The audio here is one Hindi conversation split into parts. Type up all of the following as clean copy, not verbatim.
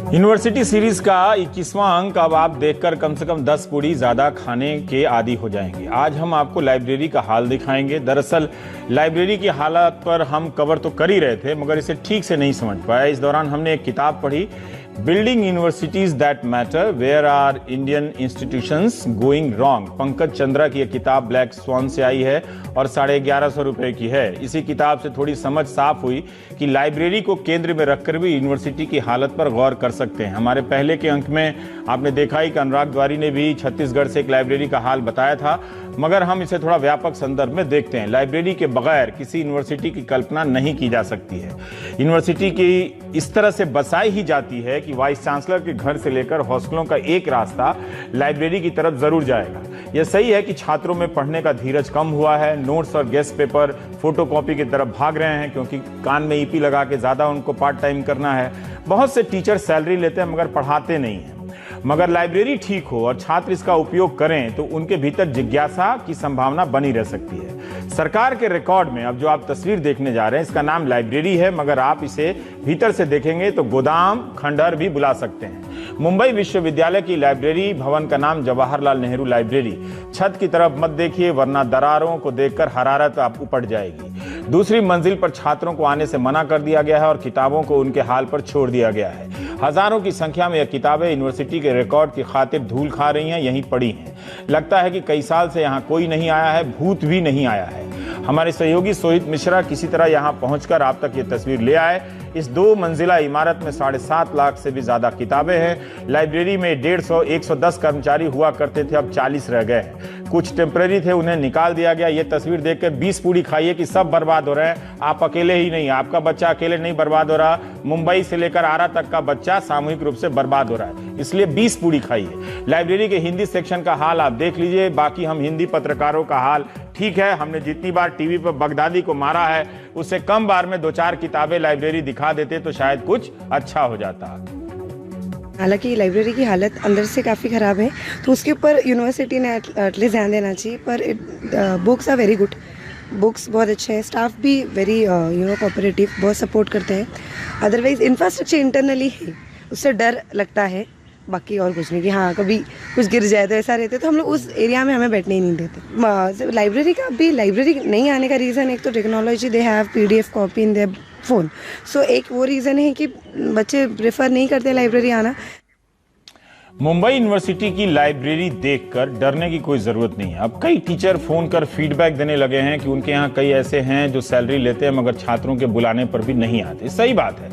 यूनिवर्सिटी सीरीज का 21वां अंक अब आप देखकर कम से कम 10 पूड़ी ज्यादा खाने के आदी हो जाएंगे। आज हम आपको लाइब्रेरी का हाल दिखाएंगे। दरअसल लाइब्रेरी की हालत पर हम कवर तो कर ही रहे थे मगर इसे ठीक से नहीं समझ पाए। इस दौरान हमने एक किताब पढ़ी, building universities that matter, where are Indian institutions going wrong. Pankaj Chandra की यह किताब ब्लैक स्वान से आई है और 1150 रुपए की है। इसी किताब से थोड़ी समझ साफ हुई कि लाइब्रेरी को केंद्र में रखकर भी यूनिवर्सिटी की हालत पर गौर कर सकते हैं। हमारे पहले के अंक में आपने देखा ही कि अनुराग द्वारी ने भी छत्तीसगढ़ से एक लाइब्रेरी का हाल बताया था, मगर हम इसे थोड़ा व्यापक संदर्भ में देखते हैं। लाइब्रेरी के बगैर किसी यूनिवर्सिटी की कल्पना नहीं की जा सकती है। यूनिवर्सिटी की इस तरह से बसाई ही जाती है कि वाइस चांसलर के घर से लेकर हॉस्टलों का एक रास्ता लाइब्रेरी की तरफ जरूर जाएगा। यह सही है कि छात्रों में पढ़ने का धीरज कम हुआ है। नोट्स और गेस्ट पेपर फोटोकॉपी की तरफ भाग रहे हैं क्योंकि कान में ईपी लगा के ज्यादा उनको पार्ट टाइम करना है। बहुत से टीचर सैलरी लेते हैं मगर पढ़ाते नहीं हैं। मगर लाइब्रेरी ठीक हो और छात्र इसका उपयोग करें तो उनके भीतर जिज्ञासा की संभावना बनी रह सकती है। सरकार के रिकॉर्ड में अब जो आप तस्वीर देखने जा रहे हैं इसका नाम लाइब्रेरी है, मगर आप इसे भीतर से देखेंगे तो गोदाम खंडहर भी बुला सकते हैं। मुंबई विश्वविद्यालय की लाइब्रेरी भवन का नाम जवाहरलाल नेहरू लाइब्रेरी। छत की तरफ मत देखिए वरना दरारों को देखकर हरारत आप उपट जाएगी। दूसरी मंजिल पर छात्रों को आने से मना कर दिया गया है और किताबों को उनके हाल पर छोड़ दिया गया है। हजारों की संख्या में यह किताबें यूनिवर्सिटी के रिकॉर्ड की खातिर धूल खा रही हैं, यहीं पड़ी हैं। लगता है कि कई साल से यहाँ कोई नहीं आया है, भूत भी नहीं आया है। हमारे सहयोगी सोहित मिश्रा किसी तरह यहाँ पहुंचकर आप तक ये तस्वीर ले आए। इस 2 मंजिला इमारत में 7.5 लाख से भी ज्यादा किताबें हैं। लाइब्रेरी में 150-110 कर्मचारी हुआ करते थे, अब 40 रह गए हैं। कुछ टेम्परेरी थे, उन्हें निकाल दिया गया। ये तस्वीर देखकर 20 पूड़ी खाइए कि सब बर्बाद हो रहे हैं। आप अकेले ही नहीं, आपका बच्चा अकेले नहीं बर्बाद हो रहा, मुंबई से लेकर आरा तक का बच्चा सामूहिक रूप से बर्बाद हो रहा है। इसलिए 20 पूड़ी खाइए। लाइब्रेरी के हिंदी सेक्शन का हाल आप देख लीजिए। बाकी हम हिंदी पत्रकारों का हाल ठीक है, हमने जितनी बार टीवी पर बगदादी को मारा है उससे कम बार में 2-4 किताबें लाइब्रेरी दिखा देते तो शायद कुछ अच्छा हो जाता। हालांकि लाइब्रेरी की हालत अंदर से काफ़ी ख़राब है तो उसके ऊपर यूनिवर्सिटी ने एटलीस्ट ध्यान देना चाहिए। पर books are very good, books बहुत अच्छे हैं, स्टाफ भी वेरी कोऑपरेटिव, बहुत सपोर्ट करते हैं। अदरवाइज इंफ्रास्ट्रक्चर इंटरनली ही उससे डर लगता है, बाकी और कुछ नहीं कि हाँ कभी कुछ गिर जाए तो ऐसा रहते तो हम लोग उस एरिया में हमें बैठने ही नहीं देते। लाइब्रेरी का भी लाइब्रेरी नहीं आने का रीज़न एक तो technology, they have PDF copy in their phone, so एक वो रीज़न है कि बच्चे प्रेफर नहीं करते लाइब्रेरी आना। मुंबई यूनिवर्सिटी की लाइब्रेरी देखकर डरने की कोई जरूरत नहीं है। अब कई टीचर फोन कर फीडबैक देने लगे हैं कि उनके यहाँ कई ऐसे हैं जो सैलरी लेते हैं मगर छात्रों के बुलाने पर भी नहीं आते। सही बात है,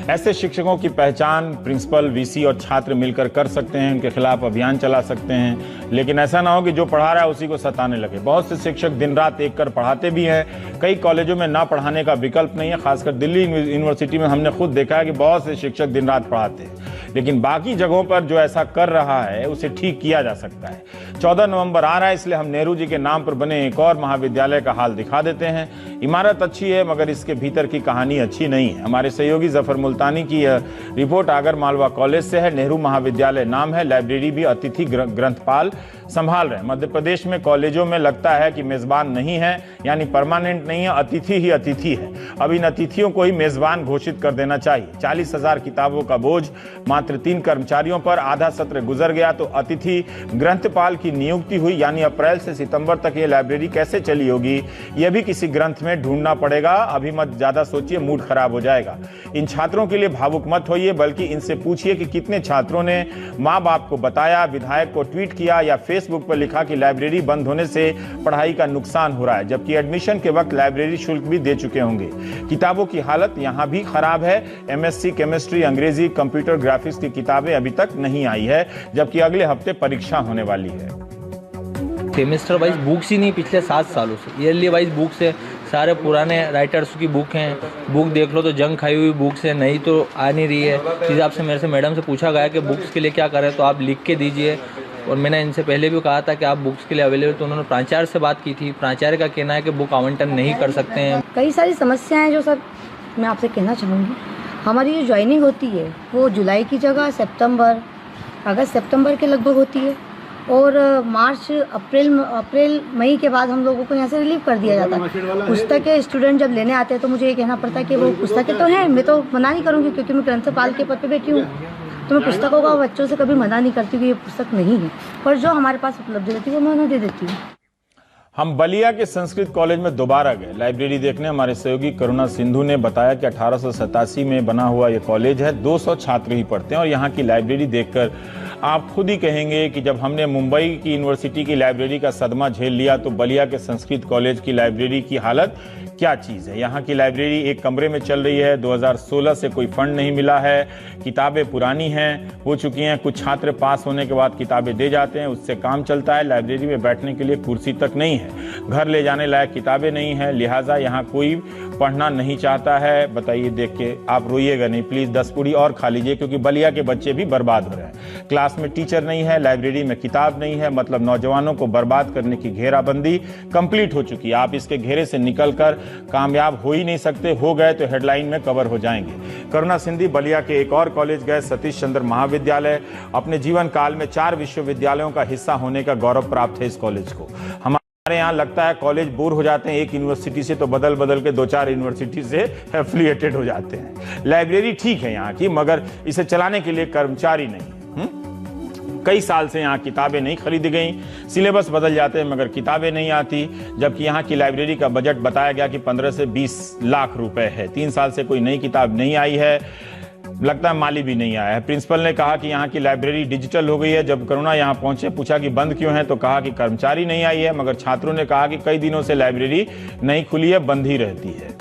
ऐसे शिक्षकों की पहचान प्रिंसिपल, VC और छात्र मिलकर कर सकते हैं, उनके खिलाफ अभियान चला सकते हैं। लेकिन ऐसा ना हो कि जो पढ़ा रहा है उसी को सताने लगे। बहुत से शिक्षक दिन रात एक कर पढ़ाते भी हैं। कई कॉलेजों में ना पढ़ाने का विकल्प नहीं है, खासकर दिल्ली यूनिवर्सिटी में हमने खुद देखा है कि बहुत से शिक्षक दिन रात पढ़ाते हैं। लेकिन बाकी जगहों पर जो ऐसा कर रहा है उसे ठीक किया जा सकता है। 14 नवंबर आ रहा है, इसलिए हम नेहरू जी के नाम पर बने एक और महाविद्यालय का हाल दिखा देते हैं। इमारत अच्छी है मगर इसके भीतर की कहानी अच्छी नहीं है। हमारे सहयोगी जफर मुल्तानी की यह रिपोर्ट आगर मालवा कॉलेज से है। नेहरू महाविद्यालय नाम है, लाइब्रेरी भी अतिथि ग्रंथपाल संभाल रहे हैं। मध्य प्रदेश में कॉलेजों में लगता है कि मेजबान नहीं है, यानी परमानेंट नहीं है, अतिथि ही अतिथि है। अब इन अतिथियों को ही मेजबान घोषित कर देना चाहिए। 40,000 किताबों का बोझ मात्र 3 कर्मचारियों पर, आधा सत्र गुजर गया तो अतिथि ग्रंथपाल की नियुक्ति हुई, यानी अप्रैल से सितंबर तक ये लाइब्रेरी कैसे चली होगी यह भी किसी ग्रंथ में ढूंढना पड़ेगा। अभी मत ज्यादा सोचिए, मूड खराब हो जाएगा। इन छात्रों के लिए भावुक मत होइए, बल्कि इनसे पूछिए कि कितने छात्रों ने माँ बाप को बताया, विधायक को ट्वीट किया या फेसबुक पर लिखा कि लाइब्रेरी बंद होने से पढ़ाई का नुकसान हो रहा है, जबकि एडमिशन के वक्त लाइब्रेरी शुल्क भी दे चुके होंगे। किताबों की हालत यहाँ भी खराब है। MSc केमिस्ट्री, अंग्रेजी, कंप्यूटर ग्राफिक्स की किताबें अभी तक नहीं आई है, जबकि अगले हफ्ते परीक्षा होने वाली है। सेमेस्टर वाइज बुक्स ही नहीं, पिछले 7 सालों से ईयरली वाइज बुक्स है, सारे पुराने राइटर्स की बुक हैं। बुक देख लो तो जंग खाई हुई बुक्स है, नहीं तो आ नहीं रही है। इस हिसाब से मेरे से मैडम से पूछा गया कि बुक्स के लिए क्या करें, तो आप लिख के दीजिए। और मैंने इनसे पहले भी कहा था कि आप बुक्स के लिए अवेलेबल, तो उन्होंने प्राचार्य से बात की थी। प्राचार्य का कहना है कि बुक आवंटन नहीं कर सकते हैं। कई सारी समस्याएं जो सर मैं आपसे कहना चाहूँगी। हमारी जो ज्वाइनिंग होती है वो जुलाई की जगह अगस्त सितंबर के लगभग होती है, और मार्च अप्रैल मई के बाद हम लोगों को यहाँ से रिलीव कर दिया जाता है। पुस्तकें स्टूडेंट जब लेने आते हैं तो मुझे ये कहना पड़ता है कि वो पुस्तकें तो हैं, मैं तो मना नहीं करूँगी क्योंकि मैं ग्रंथपाल के पद पे बैठी हूँ, तो मैं पुस्तकों का बच्चों से कभी मना नहीं करती कि ये पुस्तक नहीं है, पर जो हमारे पास उपलब्ध रहती है वो मैं उन्हें दे देती हूँ। हम बलिया के संस्कृत कॉलेज में दोबारा गए लाइब्रेरी देखने। हमारे सहयोगी करुणा सिंधु ने बताया कि 1887 में बना हुआ ये कॉलेज है, 200 छात्र ही पढ़ते हैं और यहाँ की लाइब्रेरी देखकर आप खुद ही कहेंगे कि जब हमने मुंबई की यूनिवर्सिटी की लाइब्रेरी का सदमा झेल लिया तो बलिया के संस्कृत कॉलेज की लाइब्रेरी की हालत क्या चीज़ है। यहाँ की लाइब्रेरी एक कमरे में चल रही है, 2016 से कोई फंड नहीं मिला है, किताबें पुरानी हैं, हो चुकी हैं, कुछ छात्र पास होने के बाद किताबें दे जाते हैं, उससे काम चलता है। लाइब्रेरी में बैठने के लिए कुर्सी तक नहीं है, घर ले जाने लायक किताबें नहीं है, लिहाजा यहाँ कोई पढ़ना नहीं चाहता है। बताइए, देख के आप रोइएगा नहीं, प्लीज़ 10 पूरी और खा लीजिए, क्योंकि बलिया के बच्चे भी बर्बाद हो रहे हैं। क्लास में टीचर नहीं है, लाइब्रेरी में किताब नहीं है, मतलब नौजवानों को बर्बाद करने की घेराबंदी कंप्लीट हो चुकी है। आप इसके घेरे से निकलकर कामयाब हो ही नहीं सकते, हो गए तो हेडलाइन में कवर हो जाएंगे। करुणा सिंधु बलिया के एक और कॉलेज गए, सतीश चंद्र महाविद्यालय। अपने जीवन काल में 4 विश्वविद्यालयों का हिस्सा होने का गौरव प्राप्त है इस कॉलेज को। हमारे यहाँ लगता है कॉलेज बोर हो जाते हैं एक यूनिवर्सिटी से तो बदल बदल के 2-4 यूनिवर्सिटी से एफिलिएटेड हो जाते हैं। लाइब्रेरी ठीक है यहाँ की, मगर इसे चलाने के लिए कर्मचारी नहीं। कई साल से यहाँ किताबें नहीं खरीदी गई, सिलेबस बदल जाते हैं मगर किताबें नहीं आती, जबकि यहाँ की लाइब्रेरी का बजट बताया गया कि 15 से 20 लाख रुपए है। 3 साल से कोई नई किताब नहीं आई है, लगता है माली भी नहीं आया है। प्रिंसिपल ने कहा कि यहाँ की लाइब्रेरी डिजिटल हो गई है। जब करुणा यहाँ पहुंचे, पूछा कि बंद क्यों है, तो कहा कि कर्मचारी नहीं आई है, मगर छात्रों ने कहा कि कई दिनों से लाइब्रेरी नहीं खुली है, बंद ही रहती है।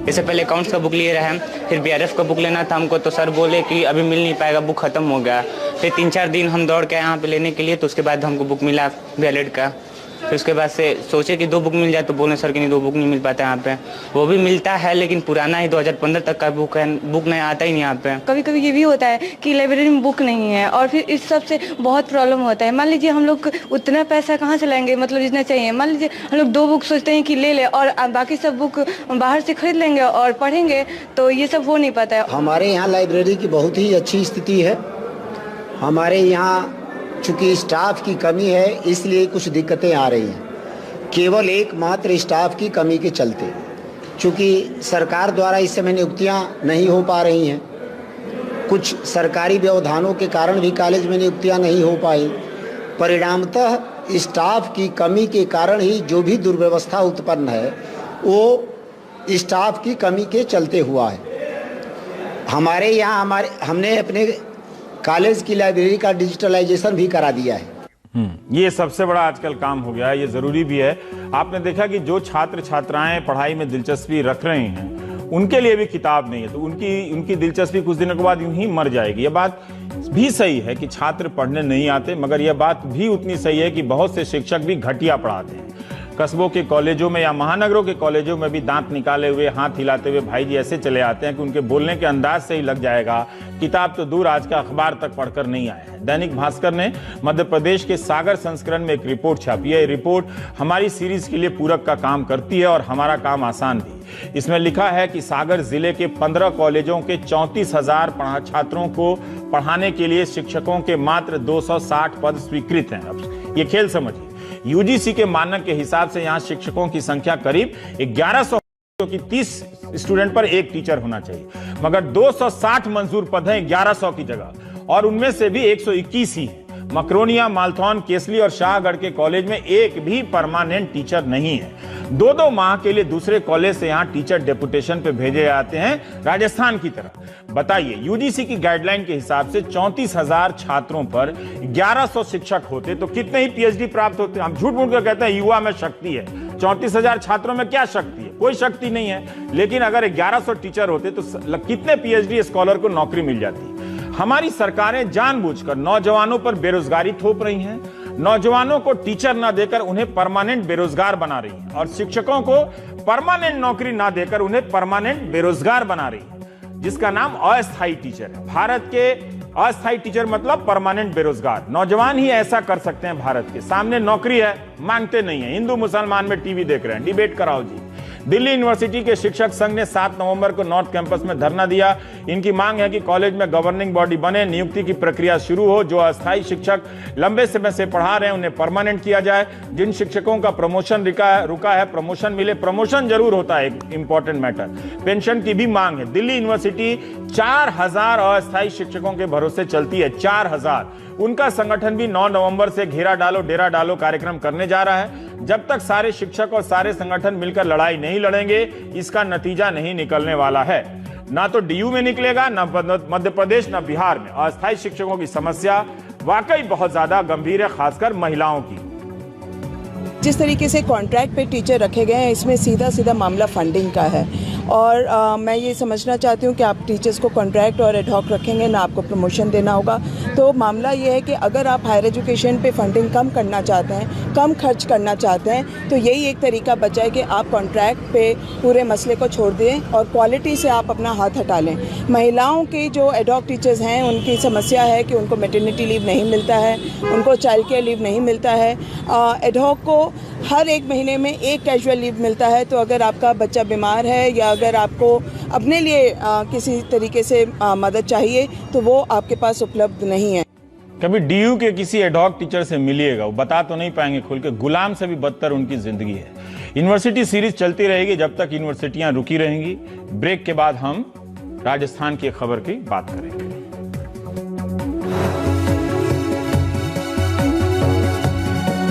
इससे पहले अकाउंट्स का बुक लिए रहे हम, फिर बीआरएफ का बुक लेना था हमको, तो सर बोले कि अभी मिल नहीं पाएगा, बुक खत्म हो गया। फिर 3-4 दिन हम दौड़ के यहाँ पे लेने के लिए, तो उसके बाद हमको बुक मिला वैलिड का। फिर उसके बाद से सोचे कि 2 बुक मिल जाए, तो बोले सर कि नहीं 2 बुक नहीं मिल पाता यहाँ पे। वो भी मिलता है लेकिन पुराना ही 2015 तक का बुक है, बुक नहीं आता ही नहीं यहाँ पे। कभी कभी ये भी होता है कि लाइब्रेरी में बुक नहीं है और फिर इस सब से बहुत प्रॉब्लम होता है। मान लीजिए हम लोग उतना पैसा कहाँ से लाएंगे, मतलब जितना चाहिए। मान लीजिए हम लोग 2 बुक सोचते हैं कि ले ले और बाकी सब बुक बाहर से खरीद लेंगे और पढ़ेंगे, तो ये सब हो नहीं पाता है। हमारे यहाँ लाइब्रेरी की बहुत ही अच्छी स्थिति है। हमारे यहाँ चूँकि स्टाफ की कमी है, इसलिए कुछ दिक्कतें आ रही हैं, केवल एकमात्र स्टाफ की कमी के चलते। चूँकि सरकार द्वारा इस समय नियुक्तियाँ नहीं हो पा रही हैं, कुछ सरकारी व्यवधानों के कारण भी कॉलेज में नियुक्तियाँ नहीं हो पाई। परिणामतः स्टाफ की कमी के कारण ही जो भी दुर्व्यवस्था उत्पन्न है वो स्टाफ की कमी के चलते हुआ है। हमारे यहाँ हमने अपने कॉलेज की लाइब्रेरी का डिजिटलाइजेशन भी करा दिया है। ये सबसे बड़ा आजकल काम हो गया है, ये जरूरी भी है। आपने देखा कि जो छात्र छात्राएं पढ़ाई में दिलचस्पी रख रहे हैं उनके लिए भी किताब नहीं है, तो उनकी दिलचस्पी कुछ दिनों के बाद यूं ही मर जाएगी। ये बात भी सही है कि छात्र पढ़ने नहीं आते, मगर यह बात भी उतनी सही है कि बहुत से शिक्षक भी घटिया पढ़ाते हैं। कस्बों के कॉलेजों में या महानगरों के कॉलेजों में भी दांत निकाले हुए, हाथ हिलाते हुए भाई जी ऐसे चले आते हैं कि उनके बोलने के अंदाज से ही लग जाएगा किताब तो दूर, आज का अखबार तक पढ़कर नहीं आए हैं। दैनिक भास्कर ने मध्य प्रदेश के सागर संस्करण में एक रिपोर्ट छापी है। ये रिपोर्ट हमारी सीरीज के लिए पूरक का काम करती है और हमारा काम आसान भी। इसमें लिखा है कि सागर जिले के 15 कॉलेजों के 34,000 छात्रों को पढ़ाने के लिए शिक्षकों के मात्र 260 पद स्वीकृत हैं। अब ये खेल समझिए, यूजीसी के मानक के हिसाब से यहाँ शिक्षकों की संख्या करीब 1100, क्योंकि 30 स्टूडेंट पर 1 टीचर होना चाहिए, मगर 260 मंजूर पद हैं 1100 की जगह, और उनमें से भी 121 ही है। मकरोनिया, मालथौन, केसली और शाहगढ़ के कॉलेज में एक भी परमानेंट टीचर नहीं है। 2-2 माह के लिए दूसरे कॉलेज से यहाँ टीचर डेपुटेशन पे भेजे जाते हैं, राजस्थान की तरह। बताइए, यूजीसी की गाइडलाइन के हिसाब से 34,000 छात्रों पर 1100 शिक्षक होते तो कितने ही पीएचडी प्राप्त होते। हम झूठ मूठ कर कहते हैं युवा में शक्ति है, 34,000 छात्रों में क्या शक्ति है? कोई शक्ति नहीं है। लेकिन अगर 1100 टीचर होते तो कितने पीएचडी स्कॉलर को नौकरी मिल जाती। हमारी सरकारें जानबूझकर नौजवानों पर बेरोजगारी थोप रही हैं, नौजवानों को टीचर ना देकर उन्हें परमानेंट बेरोजगार बना रही हैं, और शिक्षकों को परमानेंट नौकरी ना देकर उन्हें परमानेंट बेरोजगार बना रही हैं, जिसका नाम अस्थायी टीचर है। भारत के अस्थायी टीचर मतलब परमानेंट बेरोजगार। नौजवान ही ऐसा कर सकते हैं। भारत के सामने नौकरी है, मांगते नहीं है। हिंदू मुसलमान में टीवी देख रहे हैं, डिबेट कराओ जी। दिल्ली यूनिवर्सिटी के शिक्षक संघ ने 7 नवंबर को नॉर्थ कैंपस में धरना दिया। इनकी मांग है कि कॉलेज में गवर्निंग बॉडी बने, नियुक्ति की प्रक्रिया शुरू हो, जो अस्थायी शिक्षक लंबे समय से पढ़ा रहे हैं उन्हें परमानेंट किया जाए, जिन शिक्षकों का प्रमोशन रुका है प्रमोशन मिले। प्रमोशन जरूर होता है, एक इंपॉर्टेंट मैटर। पेंशन की भी मांग है। दिल्ली यूनिवर्सिटी 4000 अस्थायी शिक्षकों के भरोसे चलती है, 4000। उनका संगठन भी 9 नवंबर से घेरा डालो डेरा डालो कार्यक्रम करने जा रहा है। जब तक सारे शिक्षक और सारे संगठन मिलकर लड़ाई नहीं लड़ेंगे, इसका नतीजा नहीं निकलने वाला है। ना तो डीयू में निकलेगा, ना मध्य प्रदेश, ना बिहार में। अस्थायी शिक्षकों की समस्या वाकई बहुत ज्यादा गंभीर है, खासकर महिलाओं की। जिस तरीके से कॉन्ट्रैक्ट पे टीचर रखे गए हैं, इसमें सीधा सीधा मामला फंडिंग का है। और मैं ये समझना चाहती हूँ कि आप टीचर्स को कॉन्ट्रैक्ट और एडहॉक रखेंगे ना, आपको प्रमोशन देना होगा। तो मामला ये है कि अगर आप हायर एजुकेशन पे फंडिंग कम करना चाहते हैं, कम खर्च करना चाहते हैं, तो यही एक तरीका बचा है कि आप कॉन्ट्रैक्ट पे पूरे मसले को छोड़ दें और क्वालिटी से आप अपना हाथ हटा लें। महिलाओं के जो एडहॉक टीचर्स हैं, उनकी समस्या है कि उनको मैटरनिटी लीव नहीं मिलता है, उनको चाइल्ड केयर लीव नहीं मिलता है। एडहॉक को हर 1 महीने में 1 कैजुअल लीव मिलता है। तो अगर आपका बच्चा बीमार है या अगर आपको अपने लिए किसी तरीके से मदद चाहिए तो वो आपके पास उपलब्ध नहीं है। कभी डीयू के किसी एडहॉक टीचर से मिलिएगा, वो बता तो नहीं पाएंगे खुल के, गुलाम से भी बदतर उनकी जिंदगी है। यूनिवर्सिटी सीरीज चलती रहेगी जब तक यूनिवर्सिटियां रुकी रहेंगी। ब्रेक के बाद हम राजस्थान की खबर की बात करेंगे।